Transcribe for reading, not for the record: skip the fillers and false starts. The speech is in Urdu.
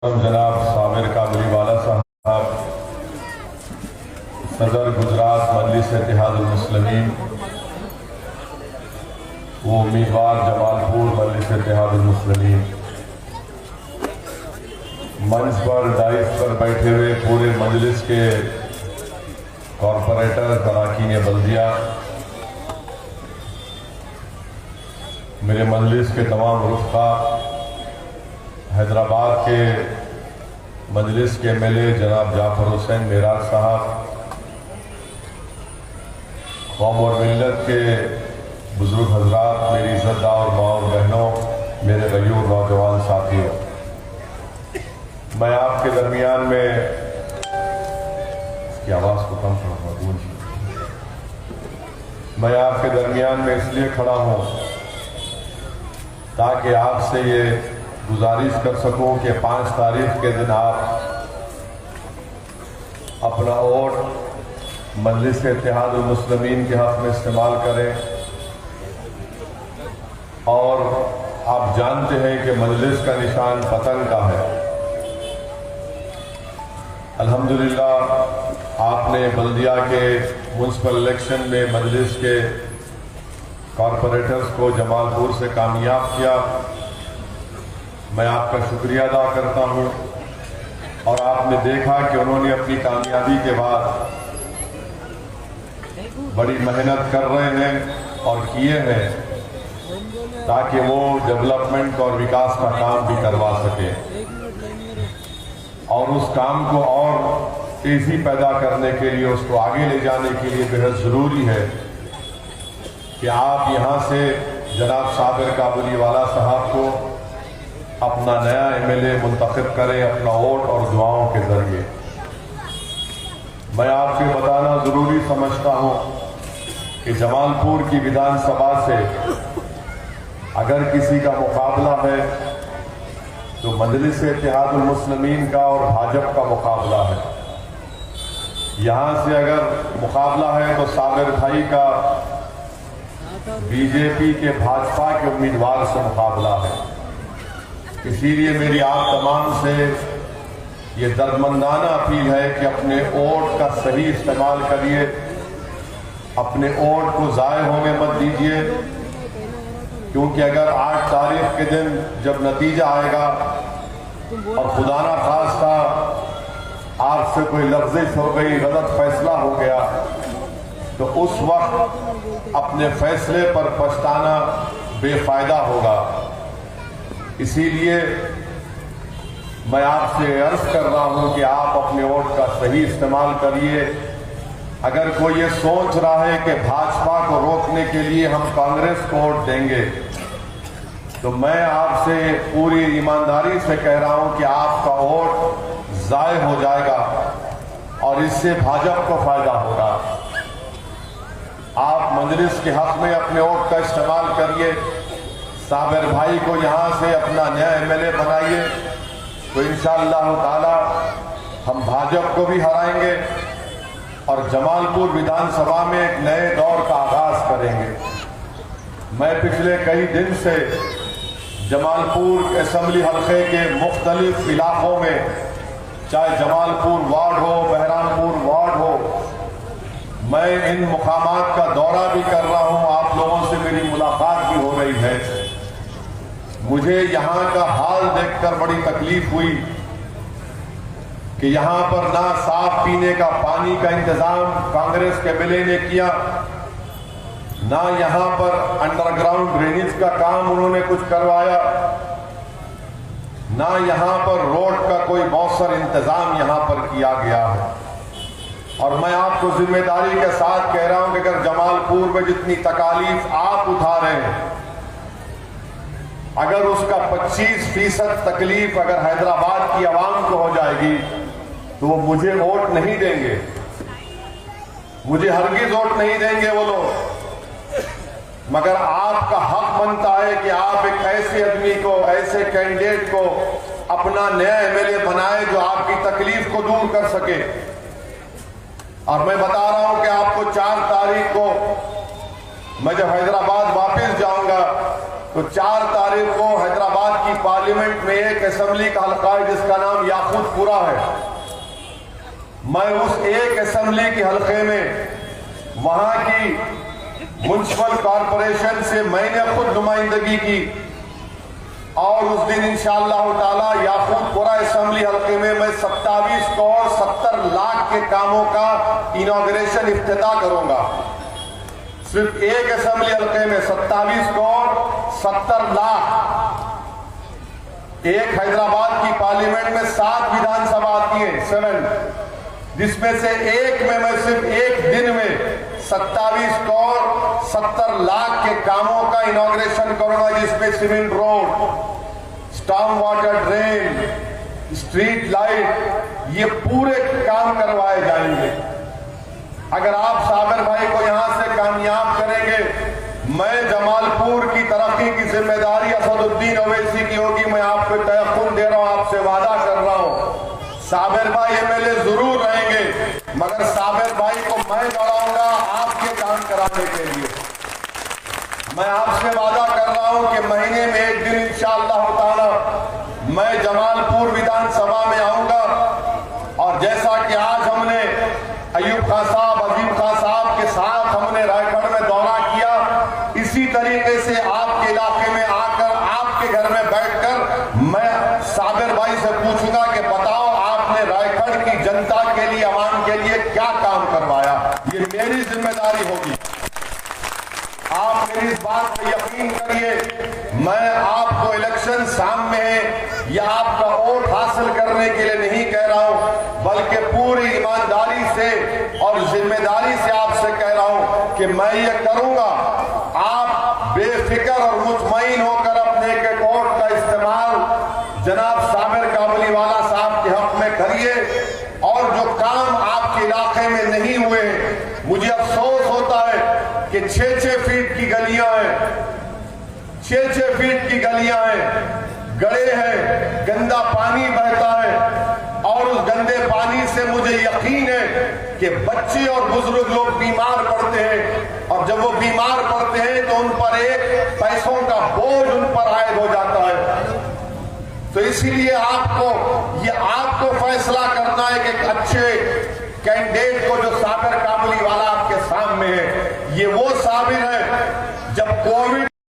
جناب صابر قابلی والا صاحب صدر گجرات مجلس اتحاد المسلمین، وہ امیدوار جمال پور مجلس اتحاد المسلمین، منچ پر ڈائس پر بیٹھے ہوئے پورے مجلس کے کارپوریٹر اراکین بلدیہ، میرے مجلس کے تمام رفقا، حیدرآباد کے مجلس کے ایم ایل اے جناب جعفر حسین معراج صاحب، قوم اور ملت کے بزرگ حضرات، میری عزت دار ماں اور بہنوں، میرے غیور نوجوان ساتھیوں، میں آپ کے درمیان میں اس کی آواز کو کم کروں گا، میں آپ کے درمیان میں اس لیے کھڑا ہوں تاکہ آپ سے یہ گزارش کر سکوں کہ 5 تاریخ کے دن آپ اپنا ووٹ مجلس اتحاد المسلمین کے حق میں استعمال کریں، اور آپ جانتے ہیں کہ مجلس کا نشان پتنگ کا ہے۔ الحمدللہ آپ نے بلدیہ کے میونسپل الیکشن میں مجلس کے کارپوریٹرز کو جمال پور سے کامیاب کیا، میں آپ کا شکریہ ادا کرتا ہوں، اور آپ نے دیکھا کہ انہوں نے اپنی کامیابی کے بعد بڑی محنت کر رہے ہیں اور کیے ہیں تاکہ وہ ڈیولپمنٹ اور وکاس کا کام بھی کروا سکے، اور اس کام کو اور تیزی پیدا کرنے کے لیے، اس کو آگے لے جانے کے لیے بہت ضروری ہے کہ آپ یہاں سے جناب صابر قابلی والا صاحب کو اپنا نیا ایم ایل اے منتخب کریں اپنا ووٹ اور دعاؤں کے ذریعے۔ میں آپ سے بتانا ضروری سمجھتا ہوں کہ جمال پور کی ویدھان سبھا سے اگر کسی کا مقابلہ ہے تو مجلس اتحاد المسلمین کا اور بھاجپ کا مقابلہ ہے۔ یہاں سے اگر مقابلہ ہے تو صابر بھائی کا بی جے پی کے بھاجپا کے امیدوار سے مقابلہ ہے۔ اسی لیے میری آپ تمام سے یہ دردمندانہ اپیل ہے کہ اپنے ووٹ کا صحیح استعمال کریے، اپنے ووٹ کو ضائع ہونے مت دیجیے، کیونکہ اگر 8 تاریخ کے دن جب نتیجہ آئے گا اور خدا نہ خواستہ آپ سے کوئی لغزش ہو گئی، غلط فیصلہ ہو گیا، تو اس وقت اپنے فیصلے پر پچھتانا بے فائدہ ہوگا۔ اسی لیے میں آپ سے عرض کر رہا ہوں کہ آپ اپنے ووٹ کا صحیح استعمال کریے۔ اگر کوئی یہ سوچ رہا ہے کہ بھاجپا کو روکنے کے لیے ہم کانگریس کو ووٹ دیں گے، تو میں آپ سے پوری ایمانداری سے کہہ رہا ہوں کہ آپ کا ووٹ ضائع ہو جائے گا اور اس سے بھاجپا کو فائدہ ہوگا۔ آپ مجلس کے حق میں اپنے ووٹ کا استعمال کریے، صابر بھائی کو یہاں سے اپنا نیا ایم ایل اے بنائیے، تو انشاءاللہ تعالی ہم بھاجپ کو بھی ہرائیں گے اور جمال پور ویدھان سبھا میں ایک نئے دور کا آغاز کریں گے۔ میں پچھلے کئی دن سے جمال پور اسمبلی حلقے کے مختلف علاقوں میں، چاہے جمال پور وارڈ ہو، بہرام پور وارڈ ہو، میں ان مقامات کا دورہ بھی کر رہا ہوں، آپ لوگوں سے میری ملاقات بھی ہو رہی ہے۔ مجھے یہاں کا حال دیکھ کر بڑی تکلیف ہوئی کہ یہاں پر نہ صاف پینے کا پانی کا انتظام کانگریس کے ایم ایل اے نے کیا، نہ یہاں پر انڈر گراؤنڈ ڈرینیج کا کام انہوں نے کچھ کروایا، نہ یہاں پر روڈ کا کوئی مؤثر انتظام یہاں پر کیا گیا ہے۔ اور میں آپ کو ذمہ داری کے ساتھ کہہ رہا ہوں کہ اگر جمال پور میں جتنی تکالیف آپ اٹھا رہے ہیں، اگر اس کا 25% تکلیف اگر حیدرآباد کی عوام کو ہو جائے گی تو وہ مجھے ووٹ نہیں دیں گے، مجھے ہرگز ووٹ نہیں دیں گے وہ لوگ، مگر آپ کا حق بنتا ہے کہ آپ ایک ایسے آدمی کو، ایسے کینڈیڈیٹ کو اپنا نیا ایم ایل اے بنائے جو آپ کی تکلیف کو دور کر سکے۔ اور میں بتا رہا ہوں کہ آپ کو 4 تاریخ کو میں جب حیدرآباد واپس جاؤں گا تو 4 تاریخ کو حیدرآباد کی پارلیمنٹ میں ایک اسمبلی کا حلقہ ہے جس کا نام مذکورہ ہے. میں اس ایک اسمبلی کے حلقے میں وہاں کی میونسپل کارپوریشن سے میں نے خود نمائندگی کی اور اس دن انشاءاللہ تعالی یاقوت پورہ اسمبلی حلقے میں 27 کروڑ 70 لاکھ کے کاموں کا انوگریشن افتتاح کروں گا. صرف ایک اسمبلی حلقے میں 27 کروڑ 70 لاکھ. ایک حیدرآباد کی پارلیمنٹ میں 7 ویدھان سبھا آتی ہیں 7، جس میں سے ایک میں صرف ایک دن میں 27 کروڑ 70 لاکھ کے کاموں کا انوگریشن کروں گا، جس میں cement road, storm water drain, street light, یہ پورے کام کروائے جائیں گے. اگر آپ صابر بھائی کو یہاں سے کامیاب کریں گے، میں جمال پور کی ترقی کی ذمہ داری اسد الدین اویسی کی ہوگی. میں آپ کو تیقن دے رہا ہوں، آپ سے وعدہ کر رہا ہوں. صابر بھائی ایم ایل اے ضرور رہیں گے، مگر صابر بھائی کو میں دوڑاؤں گا آپ کے کام کرانے کے لیے. میں آپ سے وعدہ کر رہا ہوں کہ مہینے میں ایک دن انشاءاللہ تعالی میں جمال پور ویدھان سبھا میں آؤں گا، اور جیسا کہ آج ہم نے ایوب خان صاحب، عظیم خان صاحب کے ساتھ ہم نے رائے گڑھ میں دورہ کیا، اسی طریقے سے آپ کے علاقے میں آ کر آپ کے گھر میں بیٹھ کر میں صابر بھائی سے پوچھوں گا کہ بتاؤ آپ نے رائے گڑھ کی جنتا کے لیے، عوام کے لیے کیا کام کروایا. یہ میری ذمہ داری ہوگی. آپ میری اس بات پہ یقین کریے، میں آپ کو الیکشن سامنے ہے یا آپ کا ووٹ حاصل کرنے کے لیے نہیں کہہ رہا ہوں، بلکہ پوری ایمانداری سے اور ذمہ داری سے آپ سے کہہ رہا ہوں کہ میں یہ کروں گا. آپ بے فکر اور مطمئن ہو کر اپنے ایک ووٹ کا استعمال جناب صابر کابلی والا صاحب کے حق میں کریے. اور جو کام آپ کے علاقے میں نہیں ہوئے، مجھے افسوس ہوتا ہے کہ 6-6 فیٹ کی گلیاں ہیں، 6-6 فیٹ کی گلیاں ہیں، گڑھے ہیں، گندا پانی بہتا ہے، اور اس گندے پانی سے مجھے یقین ہے کہ بچے اور بزرگ لوگ بیمار پڑتے ہیں، اور جب وہ بیمار پڑتے ہیں تو ان پر ایک پیسوں کا بوجھ ان پر عائد ہو جاتا ہے. تو اسی لیے آپ کو فیصلہ کرنا ہے کہ ایک اچھے کینڈیڈیٹ کو، جو صابر کابلی والا آپ کے سامنے ہے، یہ وہ صابر ہے جب کووڈ